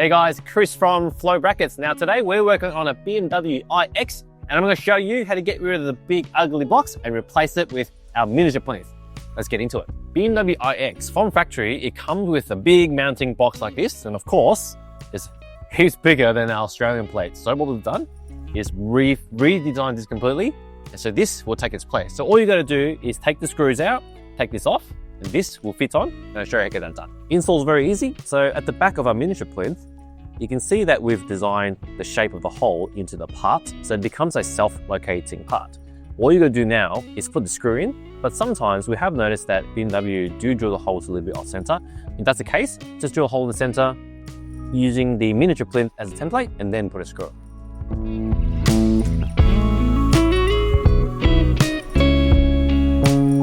Hey guys, Chris from Flow Brackets. Now today we're working on a BMW iX and I'm going to show you how to get rid of the big ugly box and replace it with our miniature plinth. Let's get into it. BMW iX from factory, it comes with a big mounting box like this, and of course it's heaps bigger than our Australian plates. So what we've done is redesigned this completely, and so this will take its place. So all you got to do is take the screws out, take this off, and this will fit on, and I'll show you how to get that done. Install is very easy. So at the back of our miniature plinth, you can see that we've designed the shape of the hole into the part, so it becomes a self-locating part. All you got to do now is put the screw in, but sometimes we have noticed that BMW do drill the holes a little bit off center. If that's the case, just drill a hole in the center using the miniature plinth as a template and then put a screw.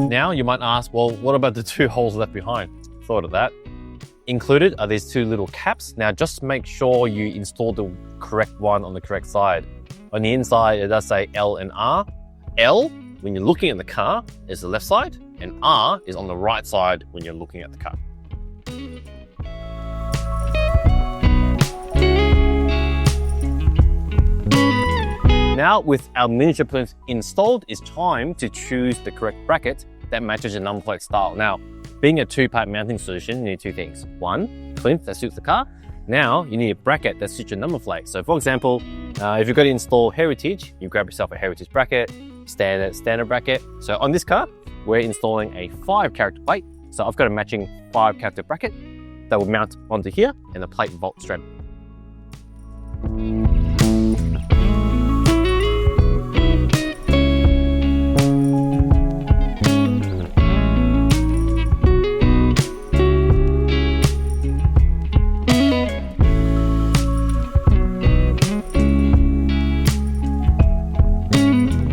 Now you might ask, well, what about the two holes left behind? Thought of that. Included are these two little caps. Now just make sure you install the correct one on the correct side. On the inside, it does say L and R. L, when you're looking at the car, is the left side, and R is on the right side when you're looking at the car. Now with our miniature plinth installed, it's time to choose the correct bracket that matches your number plate style. Now, being a two-part mounting solution, you need two things. One, plinth that suits the car. Now, you need a bracket that suits your number plate. So for example, if you're going to install Heritage, you grab yourself a Heritage bracket, standard bracket. So on this car, we're installing a 5-character plate. So I've got a matching 5-character bracket that will mount onto here and the plate vault straight.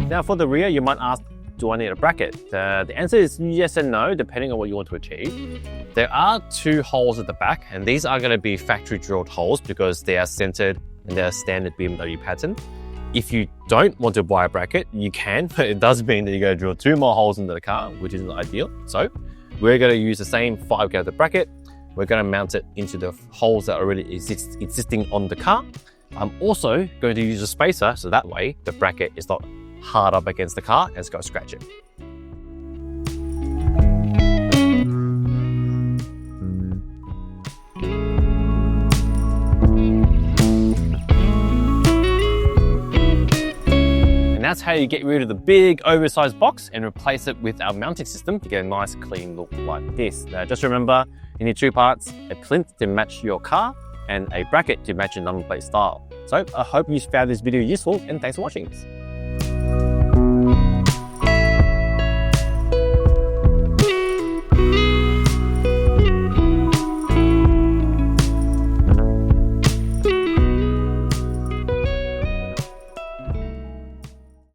Now for the rear, you might ask, do I need a bracket? The answer is yes and no, depending on what you want to achieve. There are two holes at the back, and these are going to be factory drilled holes because they are centered and they're standard BMW pattern. If you don't want to buy a bracket, you can, but it does mean that you're going to drill 2 more holes into the car, which isn't ideal. So we're going to use the same 5-character bracket. We're going to mount it into the holes that are already existing on the car. I'm also going to use a spacer, so that way the bracket is not hard up against the car and it's going to scratch it. And that's how you get rid of the big oversized box and replace it with our mounting system to get a nice clean look like this. Now just remember, you need 2 parts, a plinth to match your car and a bracket to match your number plate style. So I hope you found this video useful and thanks for watching.